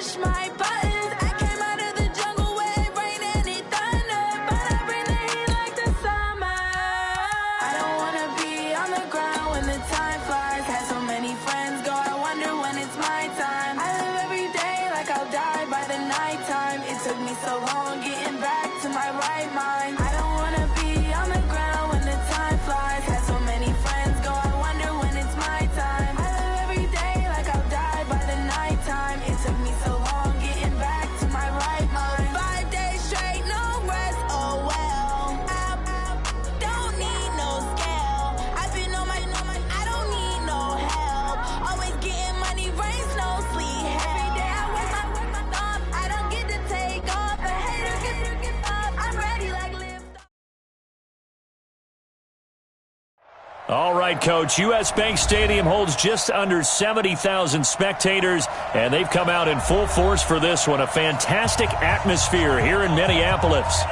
push my buttons. I came out of the jungle where it rained and it thundered, but I bring the heat like the summer. I don't wanna be on the ground when the time flies. Had so many friends go, I wonder when it's my time. I live every day like I'll die by the nighttime. It took me so long getting back to my right mind. I don't wanna be on the ground when the time flies. Had so many friends go, I wonder when it's my time. I live every day like I'll die by the nighttime. It took me so long getting back to my right mind. 5 days straight, no rest, oh well. I don't need no scale. I've been on my, I don't need no help. Always getting money, rain, snow, sleet, every day I work my thumb. I don't get to take off. The haters get up. I'm ready like lift. All right, Coach. U.S. Bank Stadium holds just under 70,000 spectators, and they've come out in full force for this one. A fantastic atmosphere here in Minneapolis.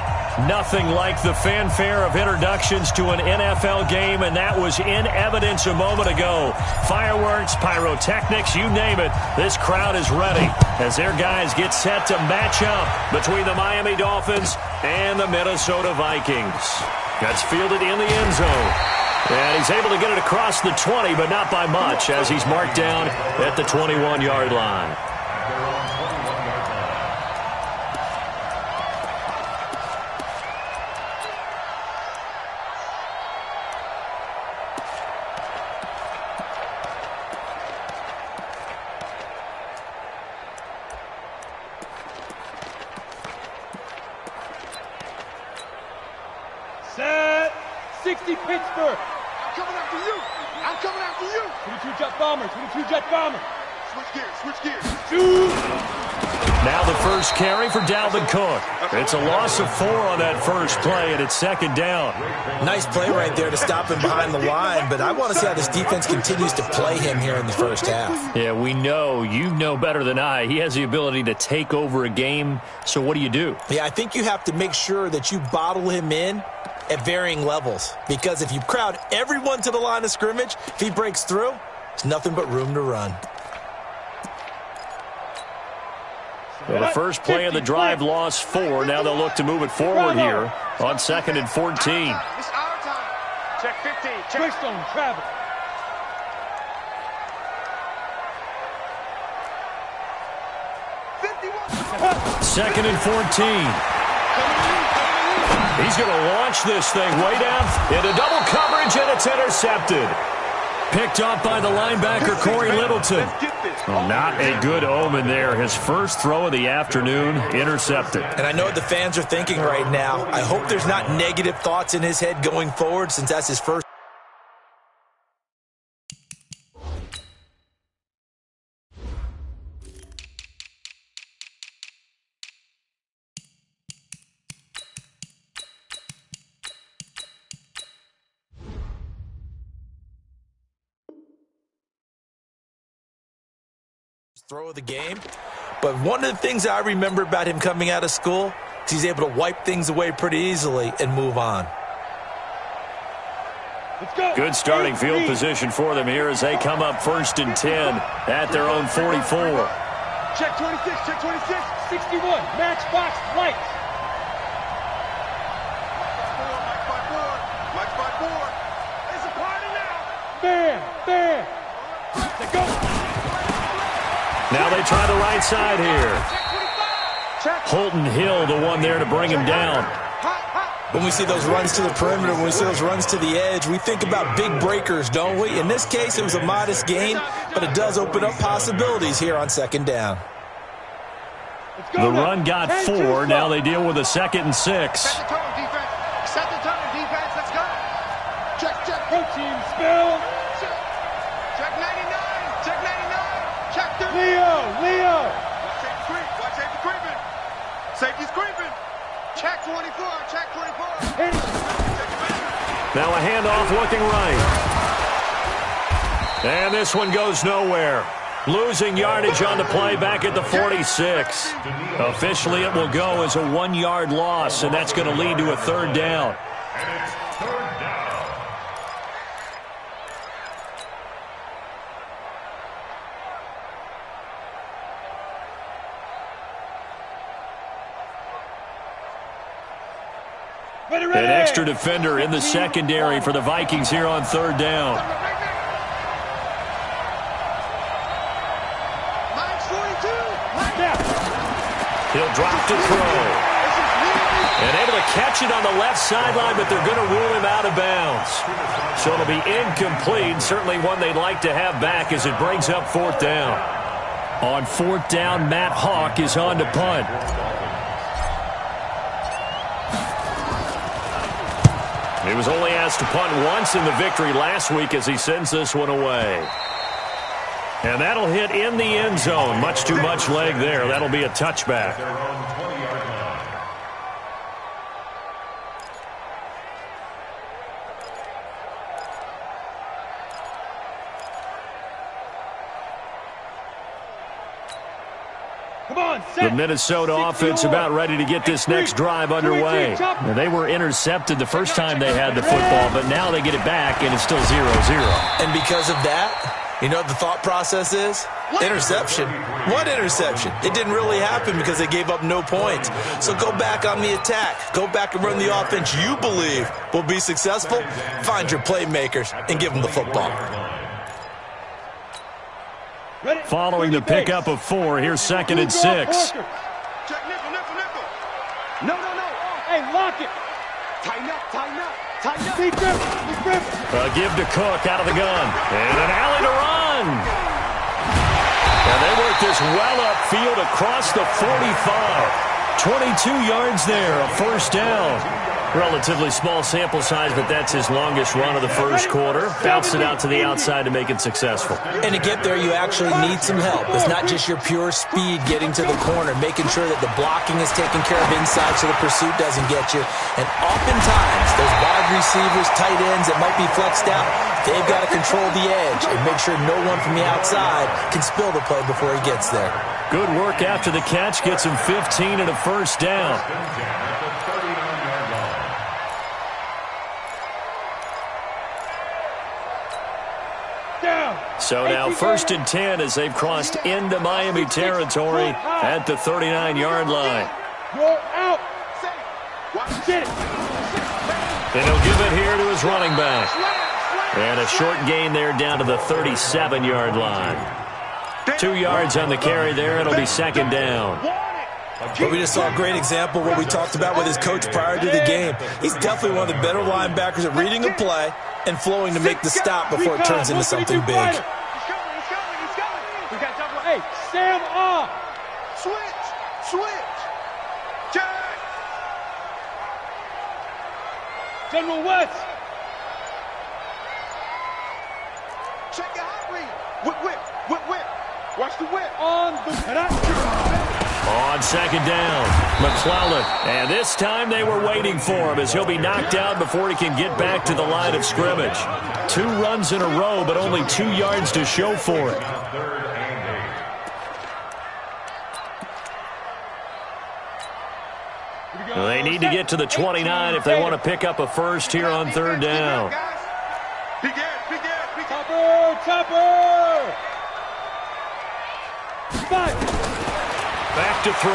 Nothing like the fanfare of introductions to an NFL game, and that was in evidence a moment ago. Fireworks, pyrotechnics, you name it. This crowd is ready as their guys get set to match up between the Miami Dolphins and the Minnesota Vikings. That's fielded in the end zone. And he's able to get it across the 20, but not by much, as he's marked down at the 21-yard line. Set. 60 Pittsburgh. I'm coming after you. I'm coming after you. 22 jet bomber. 22 jet bomber. Switch gears. Switch gears. Shoot. Now the first carry for Dalvin Cook. It's a loss of 4 on that first play, and it's second down. Nice play right there to stop him behind the line, but I want to see how this defense continues to play him here in the first half. Yeah, we know. You know better than I. He has the ability to take over a game, so what do you do? Yeah, I think you have to make sure that you bottle him in at varying levels, because if you crowd everyone to the line of scrimmage, if he breaks through, there's nothing but room to run. Well, the first play of the drive lost 4. Now they'll look to move it forward here on 2nd and 14. It's our time. Check 15. Check stone. Travel. Second and 14. He's going to launch this thing way down into double coverage, and it's intercepted. Picked up by the linebacker, Corey Littleton. Well, not a good omen there. His first throw of the afternoon, intercepted. And I know what the fans are thinking right now. I hope there's not negative thoughts in his head going forward, since that's his first. Throw of the game. But one of the things I remember about him coming out of school is he's able to wipe things away pretty easily and move on. Good starting field position for them here as they come up 1st and 10 at their own 44. Check 26, check 26, 61, match box, lights. Watch by four. It's a party now. Bam. Let's go. Now they try the right side here. Holton Hill, the one there to bring him down. When we see those runs to the perimeter, when we see those runs to the edge, we think about big breakers, don't we? In this case, it was a modest gain, but it does open up possibilities here on 2nd down. The run got 4. Now they deal with a 2nd and 6. Set the tone, defense. Set the tone, defense. Let's go. Check. Go team, spill. Check 99. Check 99. Check 30. Leo. Watch safety creeping. Safety's creeping. Check 24. Check 24. Now a handoff looking right. And this one goes nowhere. Losing yardage on the play back at the 46. Officially, it will go as a 1-yard loss, and that's going to lead to a 3rd down. An extra defender in the secondary for the Vikings here on third down. He'll drop to throw. And able to catch it on the left sideline, but they're going to rule him out of bounds. So it'll be incomplete, certainly one they'd like to have back as it brings up fourth down. On fourth down, Matt Hawk is on to punt. He was only asked to punt once in the victory last week as he sends this one away. And that'll hit in the end zone. Much too much leg there. That'll be a touchback. The Minnesota offense about ready to get this next drive underway. And they were intercepted the first time they had the football, but now they get it back, and it's still 0-0. And because of that, you know what the thought process is? Interception. What interception? It didn't really happen because they gave up no points. So go back on the attack. Go back and run the offense you believe will be successful. Find your playmakers and give them the football. Following the pickup of 4, here's 2nd and 6. Check nickel. No. Hey, lock it. Tighten up. Be grip. A give to Cook out of the gun. And an alley to run. And they work this well upfield across the 45. 22 yards there, a first down. Relatively small sample size, but that's his longest run of the first quarter. Bounced it out to the outside to make it successful. And to get there, you actually need some help. It's not just your pure speed getting to the corner, making sure that the blocking is taken care of inside so the pursuit doesn't get you. And oftentimes, those wide receivers, tight ends that might be flexed out, they've got to control the edge and make sure no one from the outside can spill the play before he gets there. Good work after the catch. Gets him 15 and a first down. So now 1st and 10 as they've crossed into Miami territory at the 39-yard line. Go out. Get it. And he'll give it here to his running back. And a short gain there down to the 37-yard line. 2 yards on the carry there. It'll be 2nd down. But we just saw a great example of what we talked about with his coach prior to the game. He's definitely one of the better linebackers at reading a play and flowing to make the stop before it turns into something big. He's coming. We got double. Hey, Sam off. Switch. Check. General West. Check your hot read. Whip. Watch the whip. On second down, McClellan. And this time they were waiting for him as he'll be knocked out before he can get back to the line of scrimmage. 2 runs in a row, but only 2 yards to show for it. They need to get to the 29 if they want to pick up a first here on third down. Topper! Back to throw.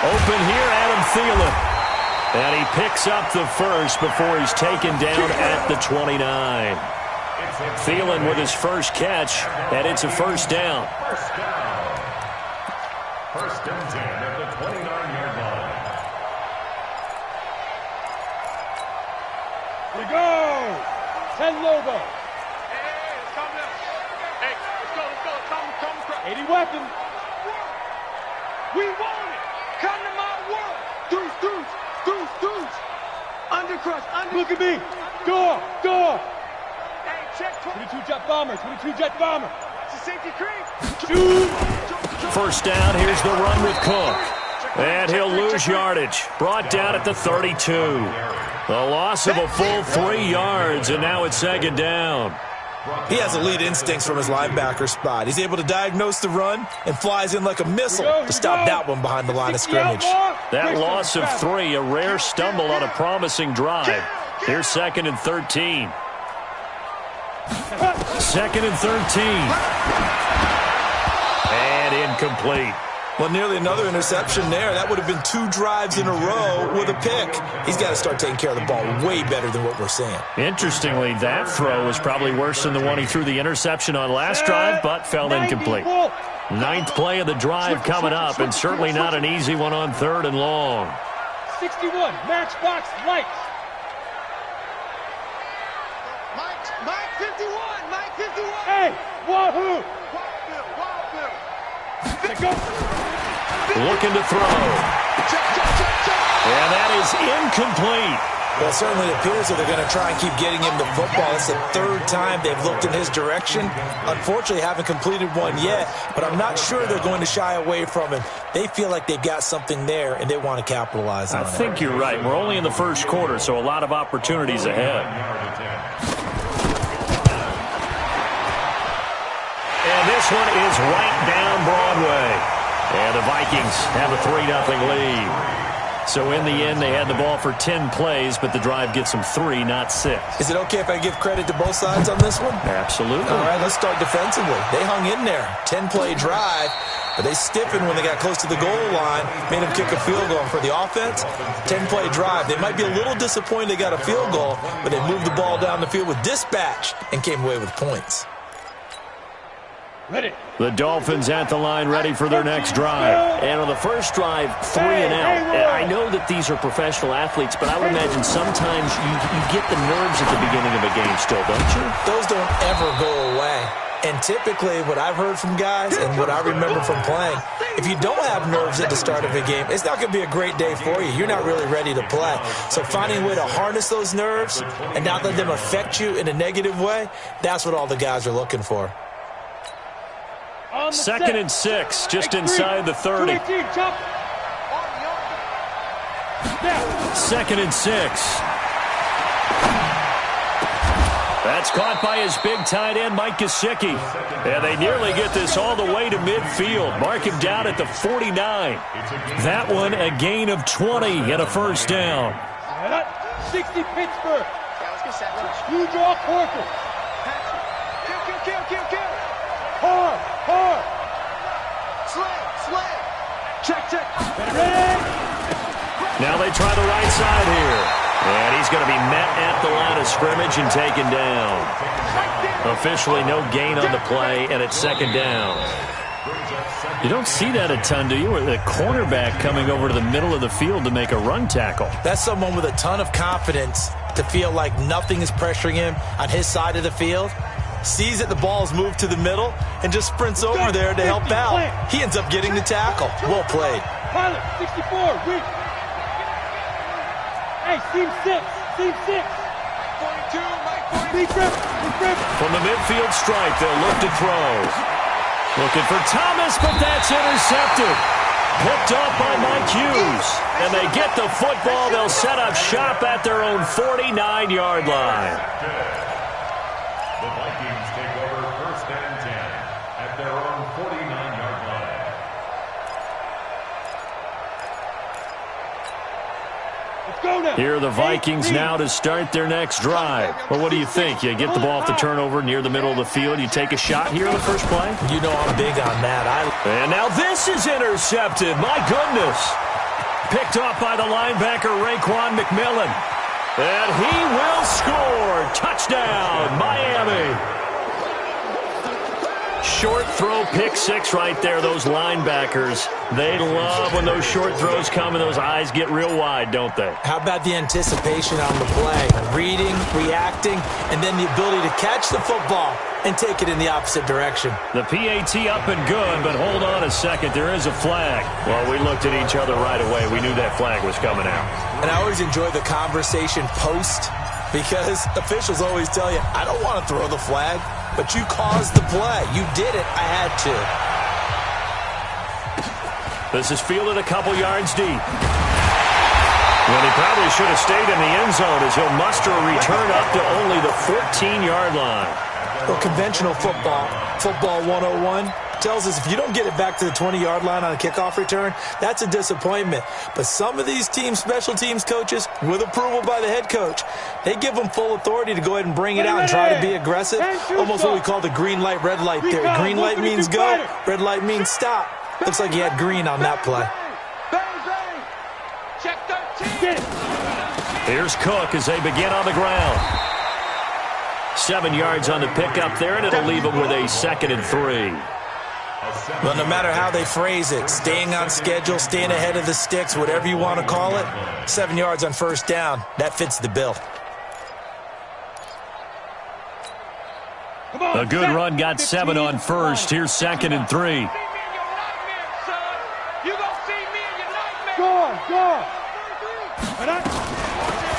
Open here, Adam Thielen. And he picks up the first before he's taken down at the 29. Thielen with his first catch, and it's a first down. First and 10 at the 29-yard line. Here we go! Ted Lobo. Hey, let's calm down. Hey, let's go. Come. 80 weapons. We want it. Come to my world. Deuce. Undercrush. Look at me. Door. Hey, check. 22 jet bomber. It's a safety creep. Shoot. First down, here's the run with Cook. And he'll lose yardage. Brought down at the 32. The loss of a full 3 yards, and now it's second down. He has elite instincts from his linebacker spot. He's able to diagnose the run and flies in like a missile to stop that one behind the line of scrimmage. That loss of 3, a rare stumble on a promising drive. Here's 2nd and 13. 2nd and 13. And incomplete. Well, nearly another interception there. That would have been 2 drives in a row with a pick. He's got to start taking care of the ball way better than what we're seeing. Interestingly, that throw was probably worse than the one he threw the interception on last drive, but fell incomplete. 9th play of the drive coming up, and certainly not an easy one on 3rd and long. 61, matchbox lights. Mike 51, Mike 51. Hey, wahoo! Looking to throw. And that is incomplete. Well, it certainly appears that they're going to try and keep getting him the football. It's the 3rd time they've looked in his direction. Unfortunately, haven't completed one yet, but I'm not sure they're going to shy away from him. They feel like they've got something there, and they want to capitalize on it. I think you're right. We're only in the 1st quarter, so a lot of opportunities ahead. And this one is right down Broadway. And the Vikings have a 3-0 lead. So in the end, they had the ball for 10 plays, but the drive gets them 3, not 6. Is it okay if I give credit to both sides on this one? Absolutely. All right, let's start defensively. They hung in there. 10-play drive, but they stiffened when they got close to the goal line, made them kick a field goal. For the offense, 10-play drive. They might be a little disappointed they got a field goal, but they moved the ball down the field with dispatch and came away with points. Ready. The Dolphins at the line, ready for their next drive. And on the first drive, 3 and out. I know that these are professional athletes, but I would imagine sometimes you get the nerves at the beginning of a game still, don't you? Those don't ever go away. And typically, what I've heard from guys and what I remember from playing, if you don't have nerves at the start of a game, it's not going to be a great day for you. You're not really ready to play. So finding a way to harness those nerves and not let them affect you in a negative way, that's what all the guys are looking for. 2nd and 6, just inside the 30. 2nd and 6. That's caught by his big tight end, Mike Gesicki. And they nearly get this all the way to midfield. Mark him down at the 49. That one a gain of 20 and a 1st down. 60 Pittsburgh. You draw Corker. Kill. Hard. Slam. Check. Ready. Now they try the right side here. And he's going to be met at the line of scrimmage and taken down. Officially no gain on the play, and it's 2nd down. You don't see that a ton, do you? Or the cornerback coming over to the middle of the field to make a run tackle. That's someone with a ton of confidence to feel like nothing is pressuring him on his side of the field. Sees that the ball is moved to the middle and just sprints over there to help out. He ends up getting the tackle. Well played. Pilot, 64, weak. Hey, seam 6. 42, Mike 42. From the midfield stripe, they'll look to throw. Looking for Thomas, but that's intercepted. Picked off by Mike Hughes. And they get the football. They'll set up shop at their own 49-yard line. The Vikings take over 1st and 10 at their own 49-yard line. Let's go now. Here are the Vikings now to start their next drive. Well, what do you think? You get the ball off the turnover near the middle of the field. You take a shot here in the first play? You know I'm big on that. And now this is intercepted. My goodness. Picked off by the linebacker, Raekwon McMillan. And he will score. Touchdown, Miami. Short throw, pick 6 right there. Those linebackers, they love when those short throws come and those eyes get real wide, don't they? How about the anticipation on the play? Reading, reacting, and then the ability to catch the football and take it in the opposite direction. The PAT up and good, but hold on a second. There is a flag. Well, we looked at each other right away. We knew that flag was coming out. And I always enjoy the conversation post because officials always tell you, I don't want to throw the flag, but you caused the play. You did it. I had to. This is fielded a couple yards deep. Well, he probably should have stayed in the end zone as he'll muster a return up to only the 14-yard line. Well, conventional football 101, tells us if you don't get it back to the 20-yard line on a kickoff return, that's a disappointment. But some of these teams, special teams coaches, with approval by the head coach, they give them full authority to go ahead and bring it out and try to be aggressive. Almost what we call the green light, red light theory. Green light means go, red light means stop. Looks like he had green on that play. Check 13. Here's Cook as they begin on the ground. 7 yards on the pickup there, and it'll leave them with a 2nd and 3. Well, no matter how they phrase it, staying on schedule, staying ahead of the sticks, whatever you want to call it, 7 yards on first down, that fits the bill. A good run got 7 on first. Here's 2nd and 3.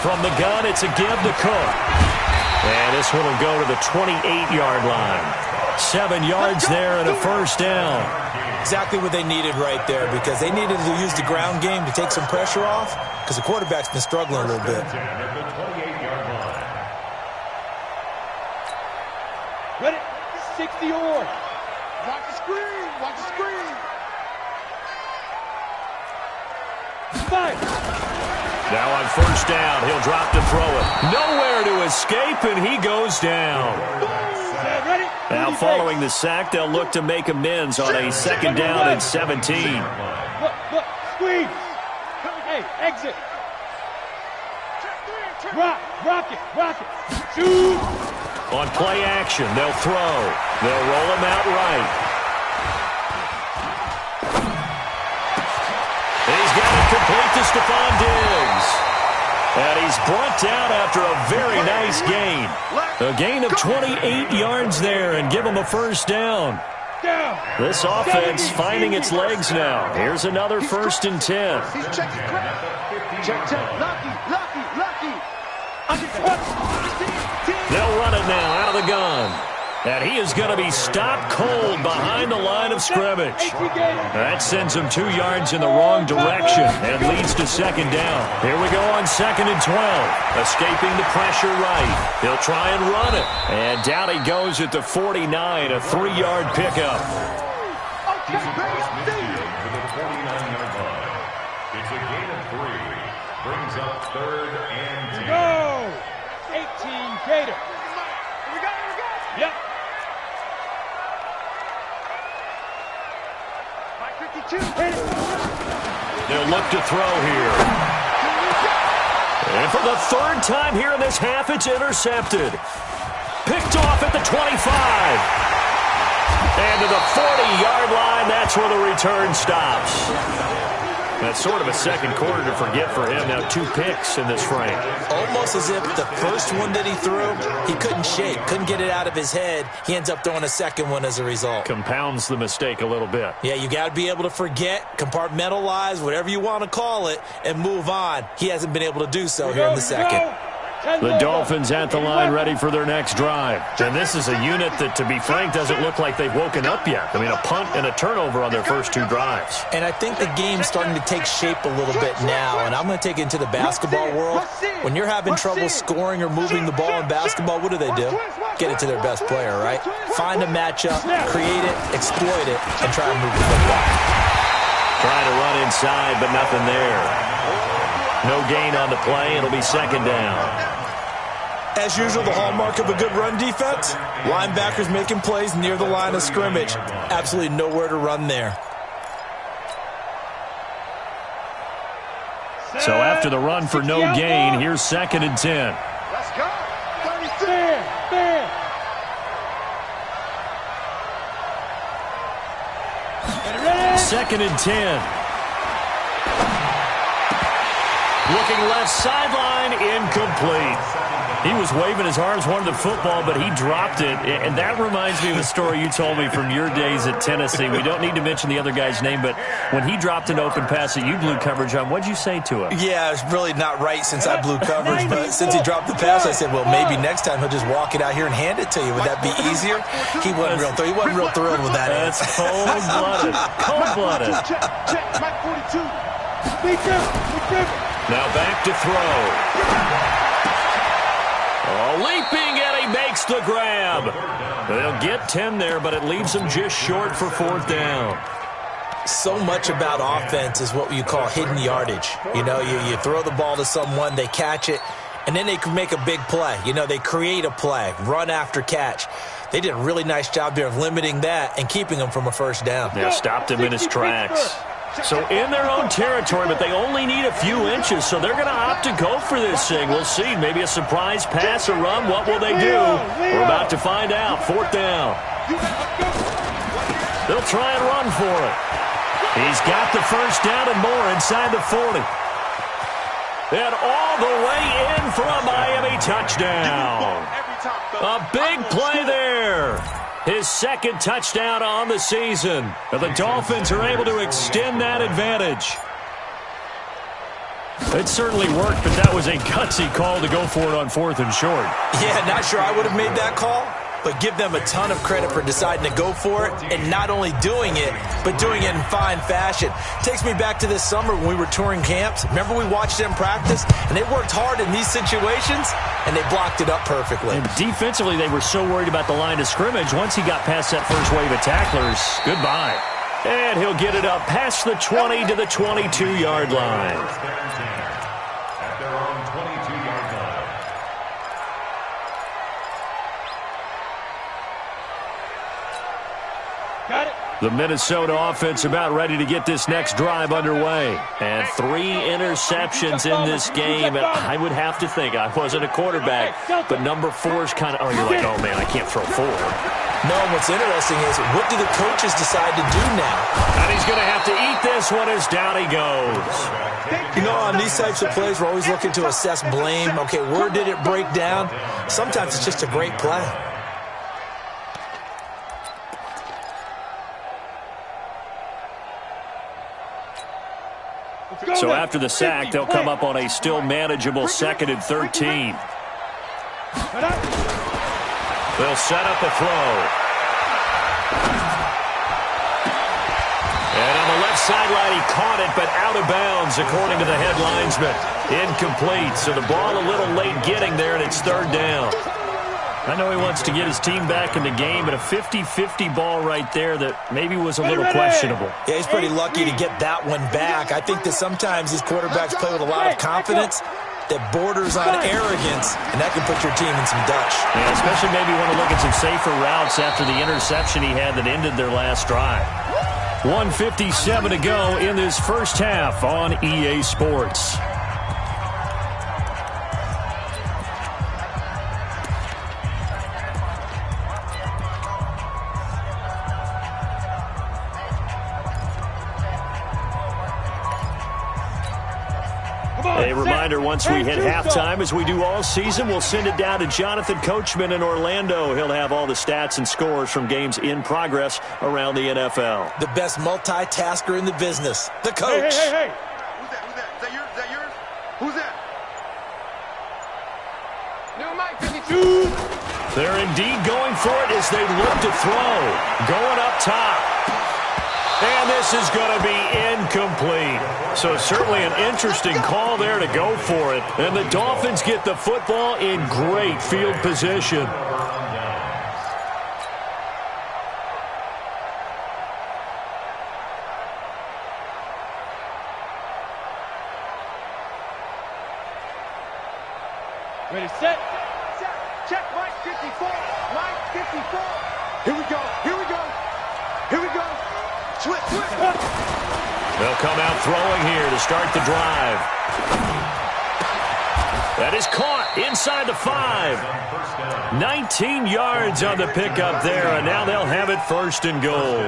From the gun, it's a give to Cook. And this one will go to the 28-yard line. 7 yards there and a first down. Exactly what they needed right there, because they needed to use the ground game to take some pressure off, because the quarterback's been struggling a little bit. Ready? 60 or. Watch the screen. Watch the screen. Five. Now on first down, he'll drop to throw it. Nowhere to escape, and he goes down. Now following the sack, they'll look to make amends on a 2nd down and 17. Look, squeeze. Hey, exit. Rock it. Shoot. On play action, they'll throw. They'll roll him out right. He's got it complete to Stephon Diggs. And he's brought down after a very nice gain. A gain of 28 yards there and give him a first down. This offense finding its legs now. Here's another 1st and 10. Check. Lucky. They'll run it now out of the gun. And he is going to be stopped cold behind the line of scrimmage. That sends him 2 yards in the wrong direction and leads to 2nd down. Here we go on 2nd and 12. Escaping the pressure right. He'll try and run it. And down he goes at the 49, a 3-yard pickup. He's across midfield to the 49-yard line. It's a gain of 3. Brings up 3rd and 10. Go! 18 Gator. We go. Yep. 52. They'll look to throw here. And for the 3rd time here in this half, it's intercepted. Picked off at the 25. And to the 40-yard line, that's where the return stops. That's sort of a second quarter to forget for him. Now 2 picks in this frame. Almost as if the first one that he threw, he couldn't shake, couldn't get it out of his head. He ends up throwing a second one as a result. Compounds the mistake a little bit. Yeah, you got to be able to forget, compartmentalize, whatever you want to call it, and move on. He hasn't been able to do so here in the second. The Dolphins at the line ready for their next drive. And this is a unit that, to be frank, doesn't look like they've woken up yet. I mean, a punt and a turnover on their first 2 drives. And I think the game's starting to take shape a little bit now, and I'm going to take it into the basketball world. When you're having trouble scoring or moving the ball in basketball, what do? Get it to their best player, right? Find a matchup, create it, exploit it, and try and move the football. Trying to run inside, but nothing there. No gain on the play. It'll be 2nd down. As usual, the hallmark of a good run defense, linebackers making plays near the line of scrimmage. Absolutely nowhere to run there. So after the run for no gain, here's 2nd and 10. Let's go. 36. 2nd and 10. Looking left sideline, incomplete. He was waving his arms, wanted the football, but he dropped it. And that reminds me of a story you told me from your days at Tennessee. We don't need to mention the other guy's name, but when he dropped an open pass that you blew coverage on, what'd you say to him? Yeah, it's really not right since I blew coverage, but since he dropped the pass, I said, well, maybe next time he'll just walk it out here and hand it to you. Would that be easier? He wasn't real thrilled with that. That's cold-blooded. Cold-blooded. Check. Mike 42. Now back to throw. Oh, leaping, and he makes the grab. They'll get 10 there, but it leaves them just short for 4th down. So much about offense is what you call hidden yardage. You know, you throw the ball to someone, they catch it, and then they can make a big play. You know, they create a play, run after catch. They did a really nice job there of limiting that and keeping him from a first down. Yeah, stopped him in his tracks. So in their own territory, but they only need a few inches, so they're going to opt to go for this thing. We'll see. Maybe a surprise pass or run. What will they do? We're about to find out. 4th down. They'll try and run for it. He's got the first down and more inside the 40. And all the way in for a Miami touchdown. A big play there. His second touchdown on the season. And the Dolphins are able to extend that advantage. It certainly worked, but that was a gutsy call to go for it on 4th and short. Yeah, not sure I would have made that call, but give them a ton of credit for deciding to go for it and not only doing it, but doing it in fine fashion. Takes me back to this summer when we were touring camps. Remember we watched them practice, and they worked hard in these situations, and they blocked it up perfectly. And defensively, they were so worried about the line of scrimmage. Once he got past that first wave of tacklers, goodbye. And he'll get it up past the 20 to the 22-yard line. At their own 22-yard line. Got it. The Minnesota offense about ready to get this next drive underway. And 3 interceptions in this game. And I would have to think, I wasn't a quarterback, but number 4 is kind of, oh, you're like, oh, man, I can't throw 4. No, and what's interesting is, what do the coaches decide to do now? And he's going to have to eat this one as down he goes. You know, on these types of plays, we're always looking to assess blame. Okay, where did it break down? Sometimes it's just a great play. So after the sack, they'll come up on a still manageable 2nd and 13. They'll set up a throw. And on the left sideline, he caught it, but out of bounds, according to the head linesman. Incomplete, so the ball a little late getting there, and it's 3rd down. I know he wants to get his team back in the game, but a 50-50 ball right there that maybe was a little questionable. Yeah, he's pretty lucky to get that one back. I think that sometimes these quarterbacks play with a lot of confidence that borders on arrogance, and that can put your team in some Dutch. Yeah, especially maybe want to look at some safer routes after the interception he had that ended their last drive. 1:57 to go in this first half on EA Sports. A reminder, once we hit halftime, as we do all season, we'll send it down to Jonathan Coachman in Orlando. He'll have all the stats and scores from games in progress around the NFL. The best multitasker in the business, the coach. Hey. Who's that? Is that yours? Who's that? New Mike 52. They're indeed going for it as they look to throw. Going up top. And this is going to be incomplete. So certainly an interesting call there to go for it. And the Dolphins get the football in great field position. Ready, set. Check Mike 54. Mike 54. Here we go. Switch. They'll come out throwing here to start the drive. That is caught inside the 5. 19 yards on the pickup there, and now they'll have it 1st and goal.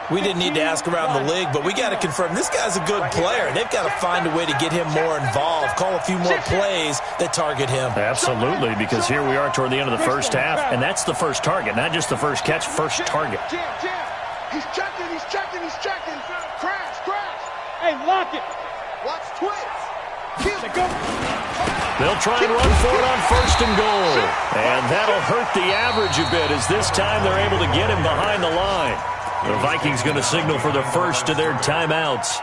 We didn't need to ask around the league, but we got to confirm this guy's a good player. They've got to find a way to get him more involved, call a few more plays that target him. Absolutely, because here we are toward the end of the first half, and that's the first target, not just the first catch, first target. Jam. He's checking. Crash. Hey, lock it. Watch twist. Go. They'll try and run for it on 1st and goal. And that'll hurt the average a bit as this time they're able to get him behind the line. The Vikings going to signal for the first of their timeouts.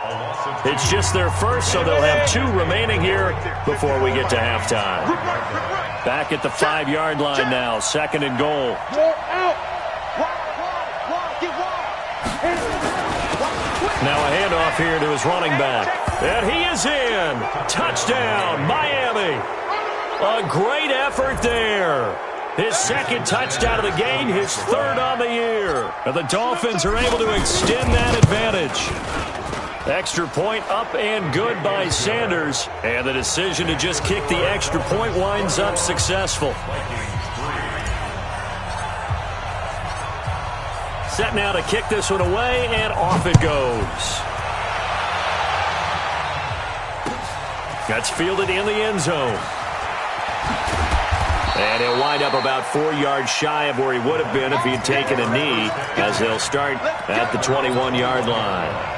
It's just their first, so they'll have 2 remaining here before we get to halftime. Back at the 5-yard line now, 2nd and goal. You're out. Now a handoff here to his running back. And he is in. Touchdown, Miami. A great effort there. His second touchdown of the game, his third on the year. And the Dolphins are able to extend that advantage. Extra point up and good by Sanders. And the decision to just kick the extra point winds up successful. Set now to kick this one away, and off it goes. That's fielded in the end zone. And he'll wind up about 4 yards shy of where he would have been if he had taken a knee, as they'll start at the 21-yard line.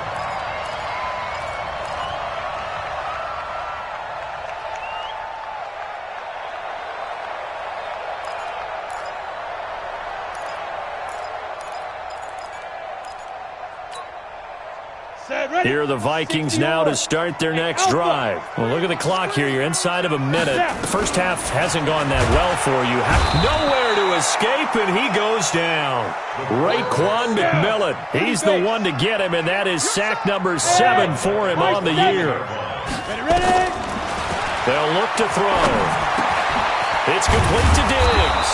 Here are the Vikings now to start their next drive. Well, look at the clock here. You're inside of a minute. The first half hasn't gone that well for you. Nowhere to escape, and he goes down. Raekwon McMillan. He's the one to get him, and that is sack number 7 for him on the year. They'll look to throw. It's complete to Diggs.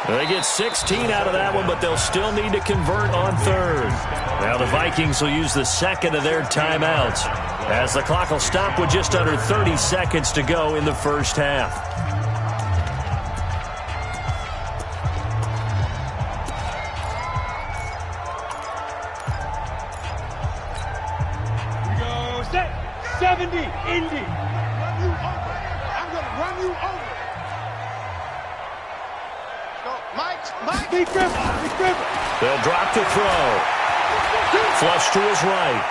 They get 16 out of that one, but they'll still need to convert on third. Now the Vikings will use the second of their timeouts, as the clock will stop with just under 30 seconds to go in the first half. We go set 70, Indy. I'm going to run you over. Mike. Big Griffin. They'll drop to throw. Flush to his right.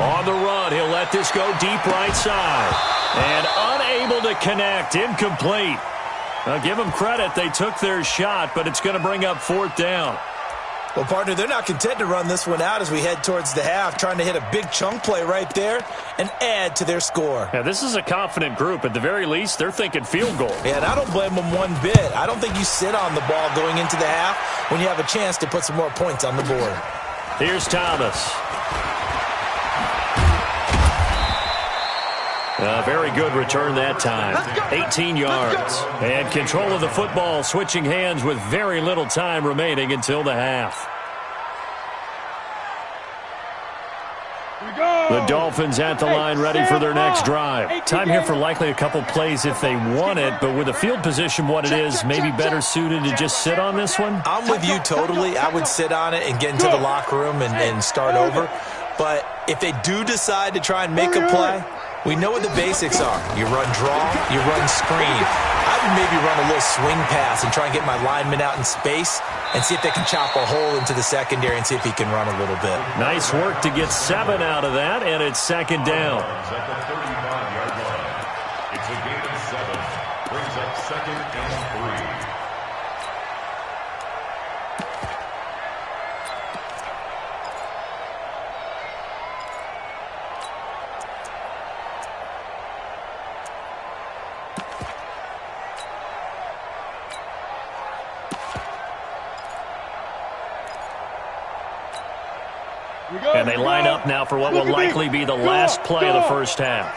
On the run, he'll let this go deep right side. And unable to connect. Incomplete. Now give them credit. They took their shot, but it's going to bring up 4th down. Well, partner, they're not content to run this one out as we head towards the half, trying to hit a big chunk play right there and add to their score. Yeah, this is a confident group. At the very least, they're thinking field goal. Yeah, and I don't blame them one bit. I don't think you sit on the ball going into the half when you have a chance to put some more points on the board. Here's Thomas. A very good return that time. 18 yards. And control of the football switching hands with very little time remaining until the half. The Dolphins at the line ready for their next drive. Time here for likely a couple plays if they want it, but with the field position what it is, maybe better suited to just sit on this one? I'm with you totally. I would sit on it and get into the locker room and start over. But if they do decide to try and make a play, we know what the basics are. You run draw, you run screen. I would maybe run a little swing pass and try and get my lineman out in space and see if they can chop a hole into the secondary and see if he can run a little bit. Nice work to get 7 out of that, and it's 2nd down. At the 35-yard line. It's a gain of 7. Brings up 2nd and 3. And they line up now for what will likely be the last play of the first half.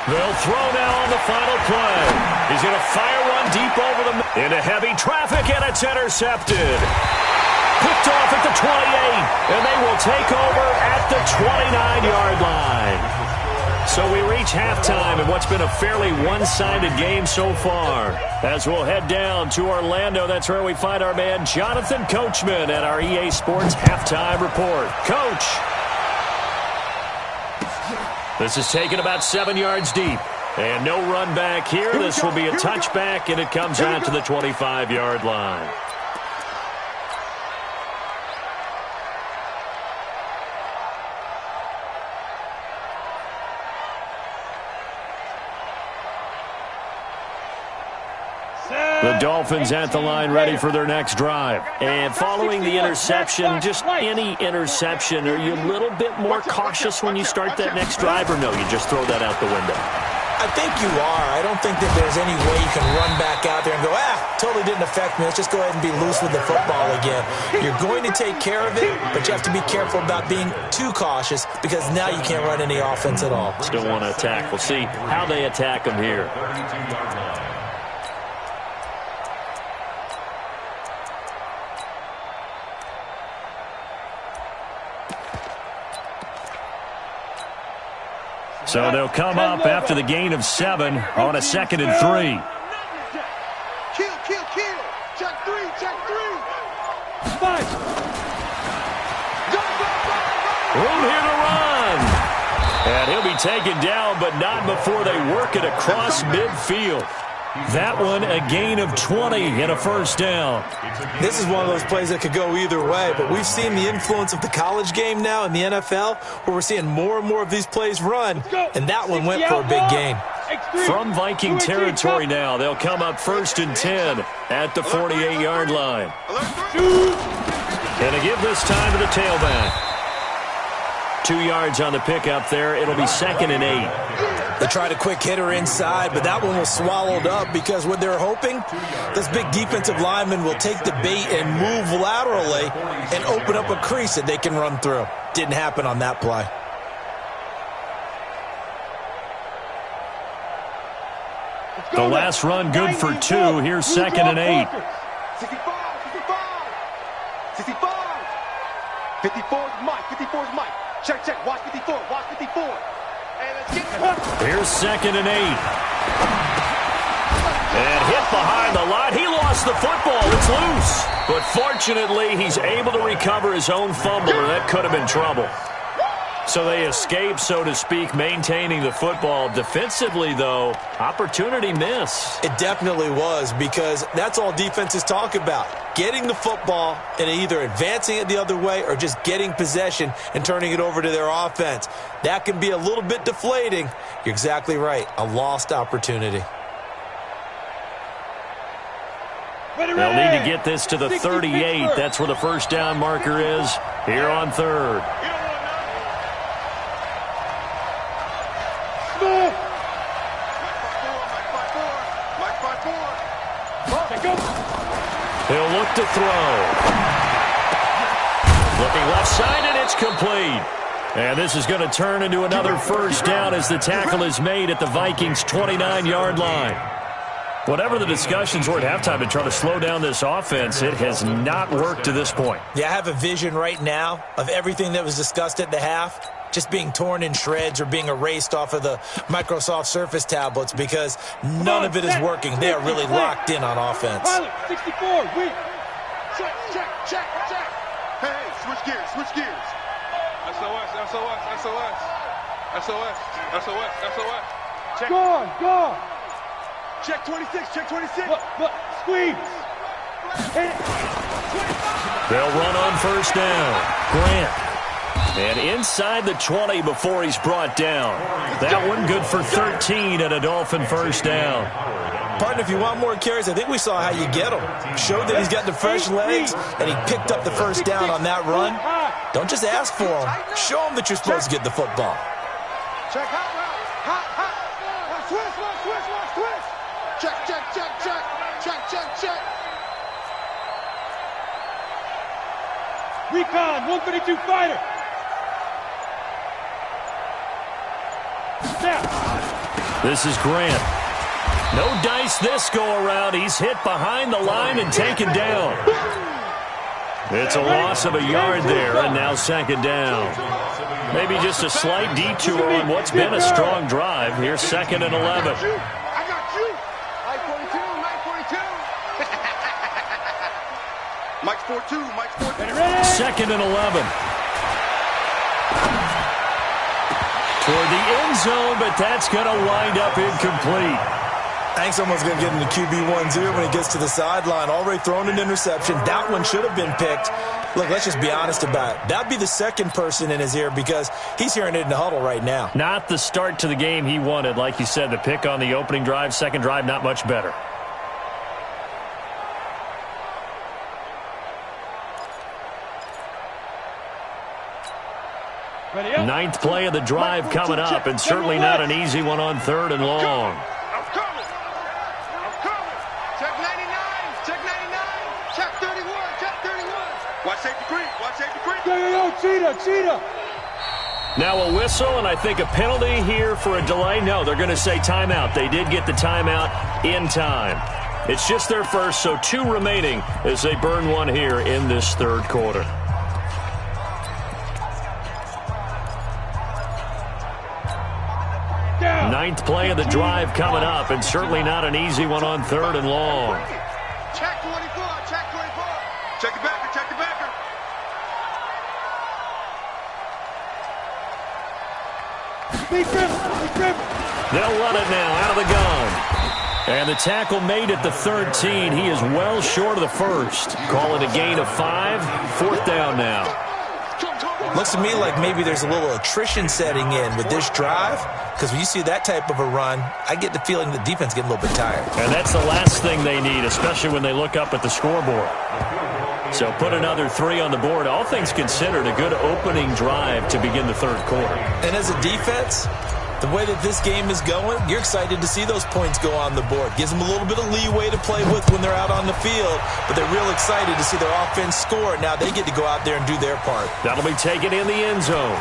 They'll throw now on the final play. He's going to fire one deep over the middle. Into heavy traffic, and it's intercepted. Picked off at the 28, and they will take over at the 29-yard line. So we reach halftime in what's been a fairly one-sided game so far. As we'll head down to Orlando, that's where we find our man Jonathan Coachman at our EA Sports Halftime Report. Coach! This is taken about 7 yards deep. And no run back here. This will be a touchback, and it comes out to the 25-yard line. The Dolphins at the line ready for their next drive. And following the interception, just any interception, are you a little bit more cautious when you start that next drive, or no, you just throw that out the window? I think you are. I don't think that there's any way you can run back out there and go, totally didn't didn't affect me. Let's just go ahead and be loose with the football again. You're going to take care of it, but you have to be careful about being too cautious because now you can't run any offense at all. Still want to attack. We'll see how they attack them here. So they'll come up after the gain of 7 on a 2nd and 3. Kill, kill, kill. Check 3, check 3. 5. Room here to run. And he'll be taken down, but not before they work it across midfield. That one, a gain of 20 and a first down. This is one of those plays that could go either way, but we've seen the influence of the college game now in the NFL, where we're seeing more and more of these plays run, and that one went for a big gain. From Viking territory now, they'll come up 1st and 10 at the 48-yard line. And a give this time to the tailback. 2 yards on the pickup there. It'll be 2nd and 8. They tried a quick hitter inside, but that one was swallowed up because what they're hoping, this big defensive lineman will take the bait and move laterally and open up a crease that they can run through. Didn't happen on that play. The last run good for 2. Here's 2nd and 8. 65, 65. 54 is Mike, 54 is Mike. Check, check, watch 54, watch 54. Hey, let's get it. Here's 2nd and 8. And hit behind the line. He lost the football. It's loose. But fortunately, he's able to recover his own fumble, or that could have been trouble. So they escape, so to speak, maintaining the football. Defensively, though, opportunity miss. It definitely was, because that's all defenses talk about. Getting the football and either advancing it the other way or just getting possession and turning it over to their offense. That can be a little bit deflating. You're exactly right. A lost opportunity. They'll need to get this to the 38. That's where the first down marker is here on 3rd. He'll look to throw. Looking left side, and it's complete. And this is going to turn into another first down as the tackle is made at the Vikings' 29-yard line. Whatever the discussions were at halftime to try to slow down this offense, it has not worked to this point. Yeah, I have a vision right now of everything that was discussed at the half just being torn in shreds or being erased off of the Microsoft Surface tablets because none of it is working. They are really locked in on offense. 64, weak. Check, check, check, check. Hey, hey, switch gears, switch gears. SOS, SOS, SOS. SOS, SOS, SOS. Check. Gone. Check 26, check 26. Look, squeeze. Hit it. They'll run on first down. Grant. And inside the 20 before he's brought down. That one good for 13 and a Dolphin first down. Partner, if you want more carries, I think we saw how you get him. Showed that he's got the fresh legs, and he picked up the first down on that run. Don't just ask for him. Show him that you're supposed to get the football. Check, hot route. Hot. Switch. Check, check, check, check. Check, check, check. Recon, 152 fighter. Snap. This is Grant. No dice this go-around. He's hit behind the line and taken down. It's a loss of a yard there, and now 2nd down. Maybe just a slight detour on what's been a strong drive. Here's 2nd and 11. I got you. Mike 42, Mike 42. 2nd and 11. Toward the end zone, but that's going to wind up incomplete. I think someone's going to get into QB1-0 when he gets to the sideline. Already thrown an interception. That one should have been picked. Look, let's just be honest about it. That'd be the second person in his ear because he's hearing it in the huddle right now. Not the start to the game he wanted. Like you said, the pick on the opening drive, second drive, not much better. Ninth play of the drive coming up, and certainly not an easy one on 3rd and long. I'm coming. Check 99. Check 99. Check 31. Check 31. Watch safety creep. Watch safety creep. Yo, cheetah. Now a whistle, and I think a penalty here for a delay. No, they're going to say timeout. They did get the timeout in time. It's just their first, so 2 remaining as they burn one here in this third quarter. Ninth play of the drive coming up, and certainly not an easy one on 3rd and long. Check 24. Check 24. Check the backer. Check the backer. They'll run it now out of the gun. And the tackle made at the 13. He is well short of the first. Call it a gain of 5. 4th down now. Looks to me like maybe there's a little attrition setting in with this drive, because when you see that type of a run, I get the feeling the defense getting a little bit tired. And that's the last thing they need, especially when they look up at the scoreboard. So put another 3 on the board. All things considered, a good opening drive to begin the third quarter. And as a defense, the way that this game is going, you're excited to see those points go on the board. Gives them a little bit of leeway to play with when they're out on the field, but they're real excited to see their offense score. Now they get to go out there and do their part. That'll be taken in the end zone.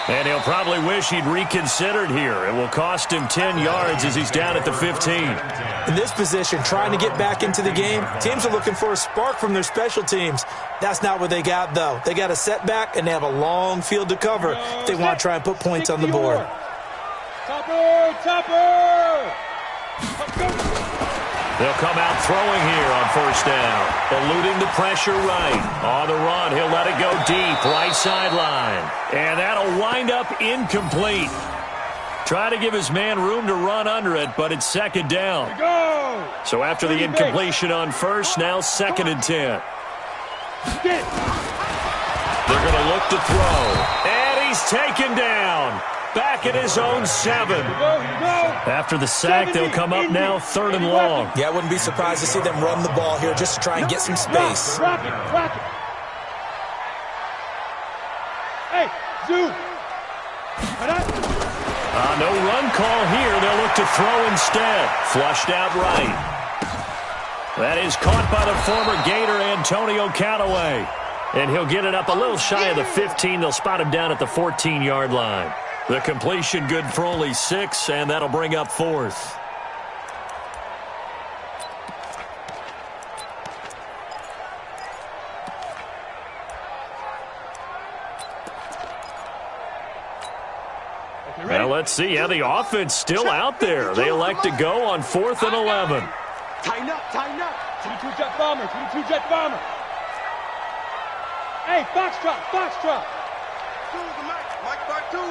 And he'll probably wish he'd reconsidered here. It will cost him 10 yards as he's down at the 15. In this position, trying to get back into the game, teams are looking for a spark from their special teams. That's not what they got, though. They got a setback, and they have a long field to cover if they want to try and put points on the board. Topper! They'll come out throwing here on 1st down. Eluding the pressure right. On the run, he'll let it go deep, right sideline. And that'll wind up incomplete. Try to give his man room to run under it, but it's 2nd down. So after the incompletion on 1st, now 2nd and 10. They're going to look to throw. And he's taken down. Back at his own 7. After the sack, they'll come up now 3rd and long. Yeah, I wouldn't be surprised to see them run the ball here just to try and get some space. Rock it. Hey, Zoo. No run call here. They'll look to throw instead. Flushed out right. That is caught by the former Gator, Antonio Callaway. And he'll get it up a little shy of the 15. They'll spot him down at the 14-yard line. The completion good for only 6, and that'll bring up 4th. Now let's see how the offense still out there. They elect to go on 4th and 11. Tighten up. 22 jet bomber. Hey, Foxtrot. Mike Bartu.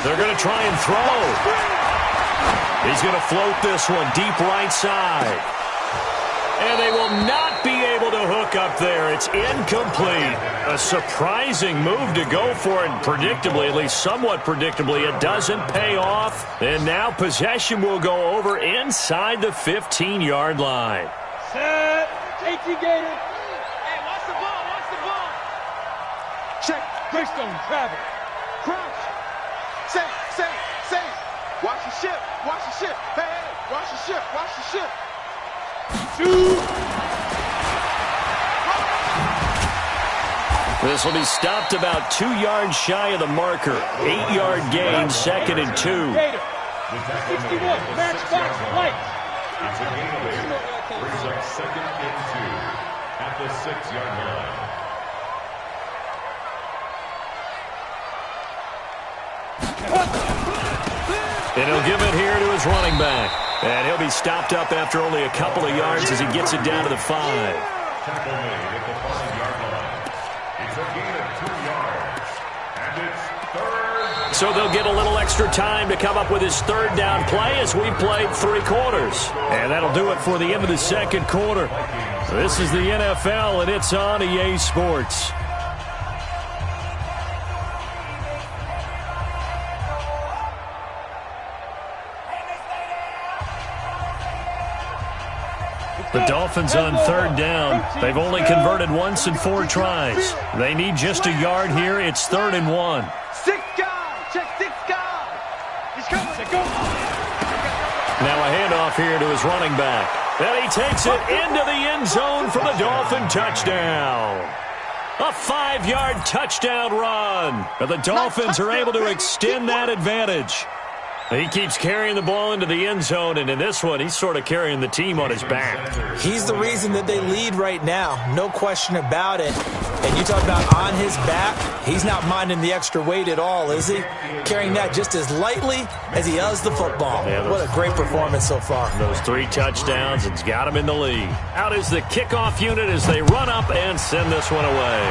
They're going to try and throw. He's going to float this one deep right side. And they will not be able to hook up there. It's incomplete. A surprising move to go for it. Predictably, at least somewhat predictably, it doesn't pay off. And now possession will go over inside the 15-yard line. Set. 18 Gator. Hey, watch the ball. Check. Greystone, travel. Crouch. Safe. Watch the ship. Hey, watch the ship. Shoot. This will be stopped about 2 yards shy of the marker. 8-yard gain, 2nd and 2. Gator. 61, matchbox light. It's a gain of 8. Brings up 2nd and 2 at the 6-yard line. And he'll give it here to his running back. And he'll be stopped up after only a couple of yards as he gets it down to the 5. Tackle made at the 5-yard line. It's a gain of 2 yards. And it's 3rd. So they'll get a little extra time to come up with his 3rd down play as we played 3 quarters. And that'll do it for the end of the 2nd quarter. This is the NFL, and it's on EA Sports. The Dolphins on 3rd down. They've only converted once in 4 tries. They need just a yard here. It's 3rd and 1. 6 guys. Check 6 guys. He's coming. Now a handoff here to his running back. And he takes it into the end zone for the Dolphin touchdown. A 5-yard touchdown run. But the Dolphins are able to extend that advantage. He keeps carrying the ball into the end zone, and in this one, he's sort of carrying the team on his back. He's the reason that they lead right now. No question about it. And you talk about on his back, he's not minding the extra weight at all, is he? Carrying that just as lightly as he does the football. Yeah, what a great performance so far. Those 3 touchdowns, it's got him in the lead. Out is the kickoff unit as they run up and send this one away.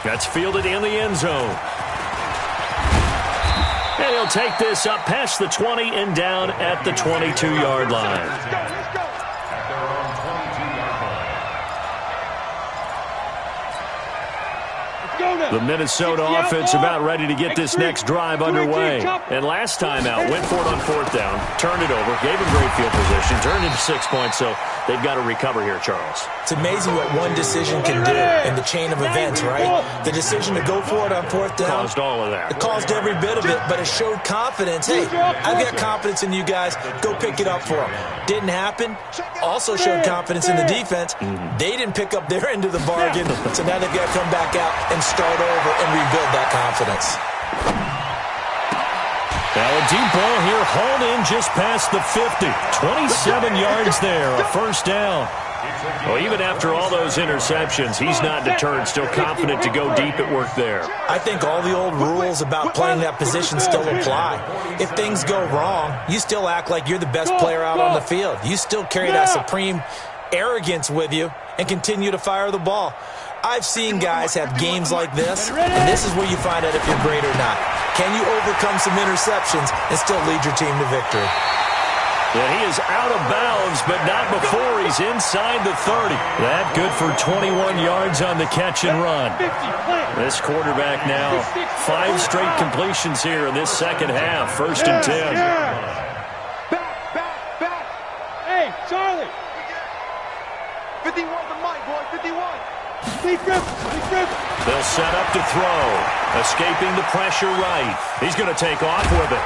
That's fielded in the end zone. And he'll take this up past the 20 and down at the 22-yard line. At their own 22-yard line. The Minnesota offense about ready to get this next drive underway. And last time out, went for it on 4th down, turned it over, gave him great field position, turned into 6 points, so they've got to recover here, Charles. It's amazing what one decision can do in the chain of events, right? The decision to go for it on 4th down. Caused all of that. It caused every bit of it, but it showed confidence. Hey, I've got confidence in you guys. Go pick it up for them. Didn't happen. Also showed confidence in the defense. They didn't pick up their end of the bargain, so now they've got to come back out and start over and rebuild that confidence. Now a deep ball here, hauled in just past the 50. 27 yards there, a 1st down. Well, even after all those interceptions, he's not deterred, still confident to go deep at work there. I think all the old rules about playing that position still apply. If things go wrong, you still act like you're the best player out on the field. You still carry that supreme arrogance with you and continue to fire the ball. I've seen guys have games like this, and this is where you find out if you're great or not. Can you overcome some interceptions and still lead your team to victory? Yeah, he is out of bounds, but not before he's inside the 30. That good for 21 yards on the catch and run. This quarterback now, 5 straight completions here in this second half. 1st and 10. Back. Hey, Charlie. 51 the mic, boy, 51. They'll set up to throw. Escaping the pressure right. He's going to take off with it.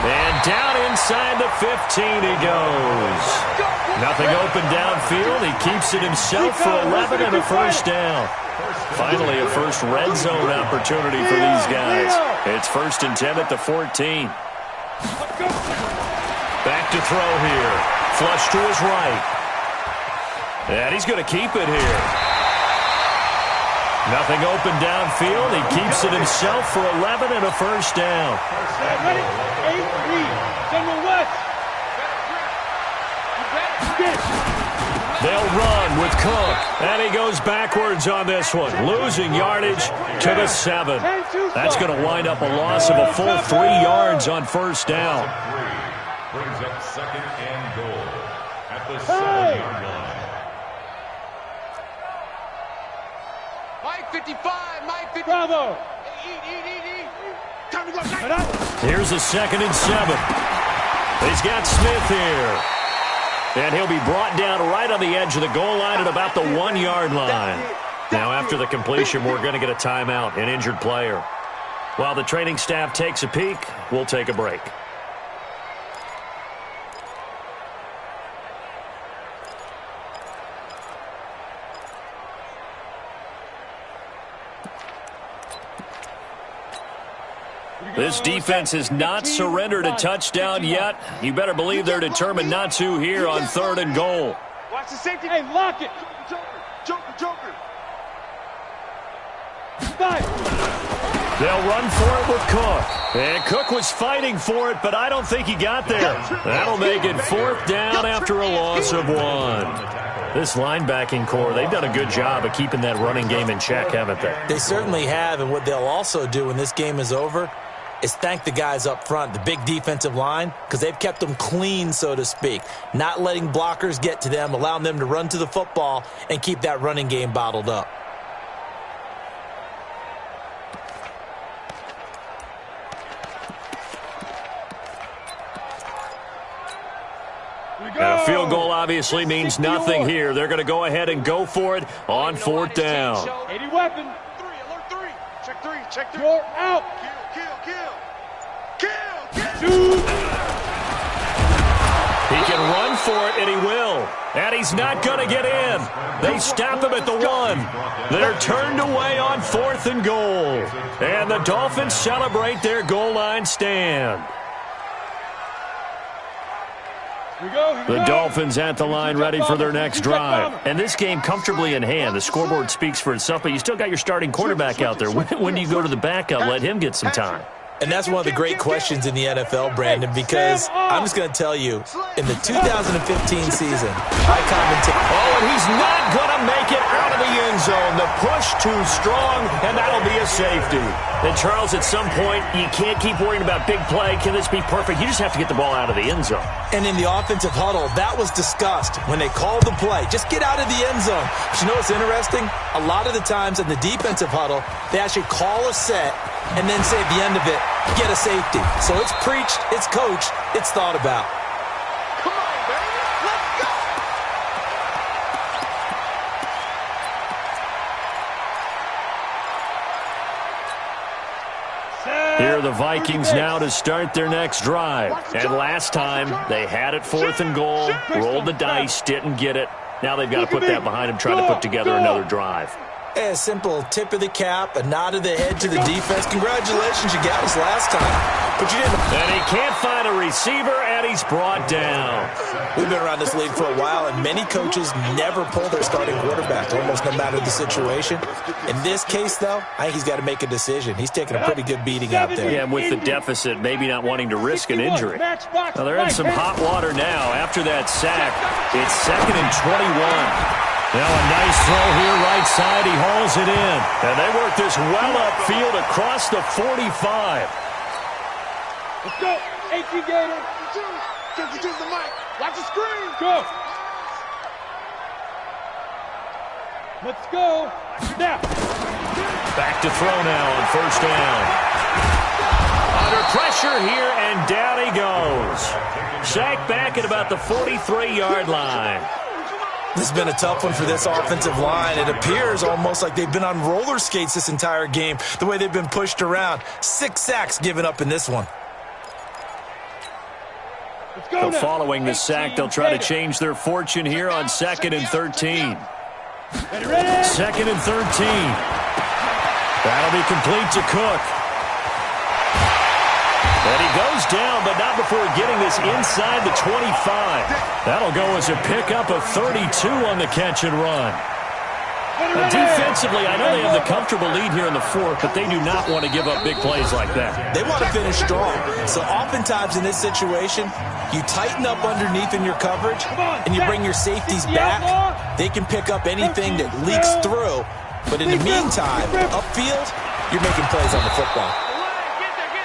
And down inside the 15 he goes. Nothing open downfield. He keeps it himself for 11 and a 1st down. Finally, a first red zone opportunity for these guys. It's 1st and 10 at the 14. Back to throw here. Flush to his right. And he's going to keep it here. Nothing open downfield. He keeps it himself for 11 and a 1st down. They'll run with Cook. And he goes backwards on this one. Losing yardage to the 7. That's going to wind up a loss of a full 3 yards on 1st down. Brings up 2nd and goal at the 7-yard line. Mike 55, Mike 55. Bravo. Eat. Time to go. Here's a 2nd and 7. He's got Smith here. And he'll be brought down right on the edge of the goal line at about the 1-yard line. Now, after the completion, we're going to get a timeout, an injured player. While the training staff takes a peek, we'll take a break. This defense has not surrendered a touchdown yet. You better believe they're determined not to here on 3rd and goal. Watch the safety. Hey, lock it. Joker. They'll run for it with Cook. And Cook was fighting for it, but I don't think he got there. That'll make it 4th down after a loss of 1. This linebacking core, they've done a good job of keeping that running game in check, haven't they? They certainly have, and what they'll also do when this game is over is thank the guys up front, the big defensive line, because they've kept them clean, so to speak, not letting blockers get to them, allowing them to run to the football and keep that running game bottled up. And a field goal obviously means nothing here. They're going to go ahead and go for it on 4th down. 80 weapon. 3, alert 3. Check 3. You're out. Kill. Two. He can run for it, and he will. And he's not going to get in. They stop him at the 1. They're turned away on 4th and goal. And the Dolphins celebrate their goal line stand. The Dolphins at the line ready for their next drive. And this game comfortably in hand. The scoreboard speaks for itself, but you still got your starting quarterback out there. When do you go to the backup, let him get some time? And that's one of the great questions in the NFL, Brandon, because I'm just going to tell you, in the 2015 season, I commented, and he's not going to make it out of the end zone. The push too strong, and that'll be a safety. And, Charles, at some point, you can't keep worrying about big play. Can this be perfect? You just have to get the ball out of the end zone. And in the offensive huddle, that was discussed when they called the play. Just get out of the end zone. But you know what's interesting? A lot of the times in the defensive huddle, they actually call a set and then say at the end of it, get a safety. So it's preached, it's coached, it's thought about. Come on, baby. Let's go. Here are the Vikings now to start their next drive. And last time, they had it 4th and goal, rolled the dice, didn't get it. Now they've got to put that behind them, try to put together another drive. A simple tip of the cap, a nod of the head to the defense. Congratulations, you got us last time. But you didn't. And he can't find a receiver, and he's brought down. We've been around this league for a while, and many coaches never pull their starting quarterback, almost no matter the situation. In this case, though, I think he's got to make a decision. He's taking a pretty good beating out there. Yeah, with the deficit, maybe not wanting to risk an injury. Now, they're in some hot water now. After that sack, it's 2nd and 21. Now a nice throw here, right side. He hauls it in. And they work this well upfield across the 45. Let's go. 18 Gator. Choose the mic. Watch the screen. Go. Let's go. Now. Back to throw now on 1st down. Under pressure here, and down he goes. Sacked back at about the 43-yard line. This has been a tough one for this offensive line. It appears almost like they've been on roller skates this entire game, the way they've been pushed around. 6 sacks given up in this one. So following the sack, they'll try to change their fortune here on 2nd and 13. 2nd and 13. That'll be complete to Cook. And he goes down, but not before getting this inside the 25. That'll go as a pickup of 32 on the catch and run. Now, defensively, I know they have the comfortable lead here in the 4th, but they do not want to give up big plays like that. They want to finish strong. So oftentimes in this situation, you tighten up underneath in your coverage, and you bring your safeties back. They can pick up anything that leaks through. But in the meantime, upfield, you're making plays on the football.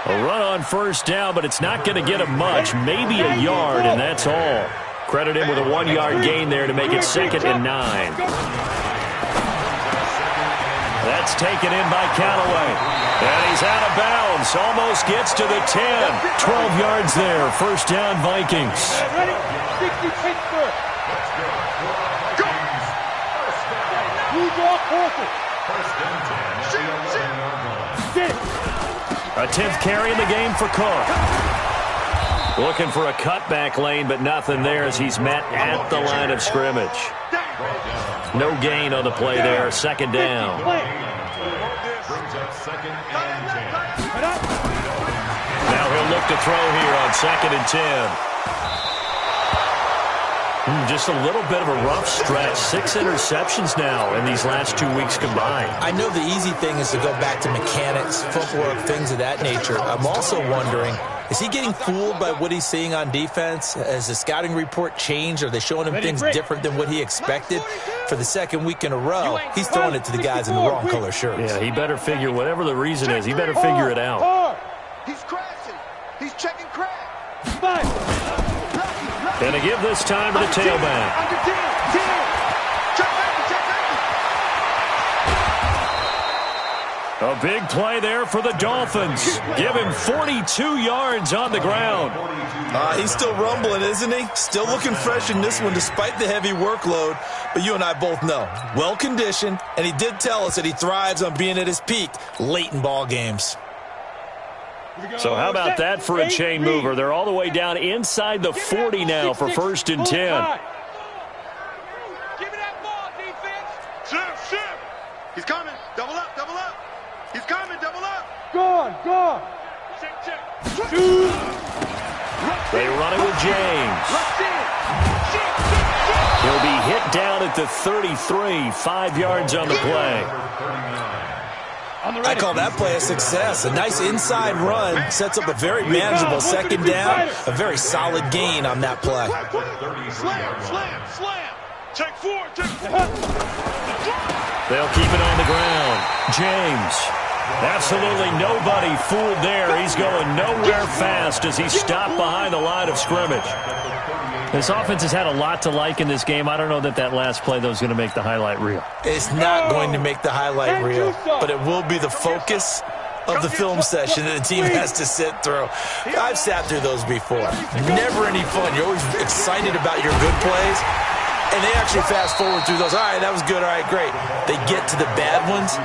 A run on 1st down, but it's not going to get him much, maybe a yard, and that's all. Credit him with a 1-yard gain there to make it 2nd and 9. That's taken in by Callaway. And he's out of bounds, almost gets to the 10. 12 yards there, 1st down Vikings. Ready? 60 Pittsburgh. Go. Blue ball, Corker. Sit. A 10th carry in the game for Cook. Looking for a cutback lane, but nothing there as he's met at the line of scrimmage. No gain on the play there. 2nd down. Now he'll look to throw here on 2nd and 10. Just a little bit of a rough stretch. 6 interceptions now in these last 2 weeks combined. I know the easy thing is to go back to mechanics, footwork, things of that nature. I'm also wondering, is he getting fooled by what he's seeing on defense? Has the scouting report changed? Are they showing him things different than what he expected? For the 2nd week in a row, he's throwing it to the guys in the wrong color shirts. Yeah, he better figure, whatever the reason is, he better figure it out. He's crashing. He's checking crash. And to give this time to the tailback. A big play there for the Dolphins. Give him 42 yards on the ground. He's still rumbling, isn't he? Still looking fresh in this one despite the heavy workload. But you and I both know, well-conditioned, and he did tell us that he thrives on being at his peak late in ball games. So how about that for a chain mover? They're all the way down inside the 40 now for 1st and 10. Give me that ball, defense. Shift. He's coming. Double up. He's coming. Double up. Gone. Check. They run it with James. He'll be hit down at the 33, 5 yards on the play. I call that play a success. A nice inside run sets up a very manageable 2nd down. A very solid gain on that play. Slam. Take 4. They'll keep it on the ground. James. Absolutely nobody fooled there. He's going nowhere fast as he's stopped behind the line of scrimmage. This offense has had a lot to like in this game. I don't know that last play, though, is going to make the highlight reel. It's not going to make the highlight reel, but it will be the focus of the film session that the team has to sit through. I've sat through those before. Never any fun. You're always excited about your good plays, and they actually fast forward through those. All right, that was good. All right, great. They get to the bad ones,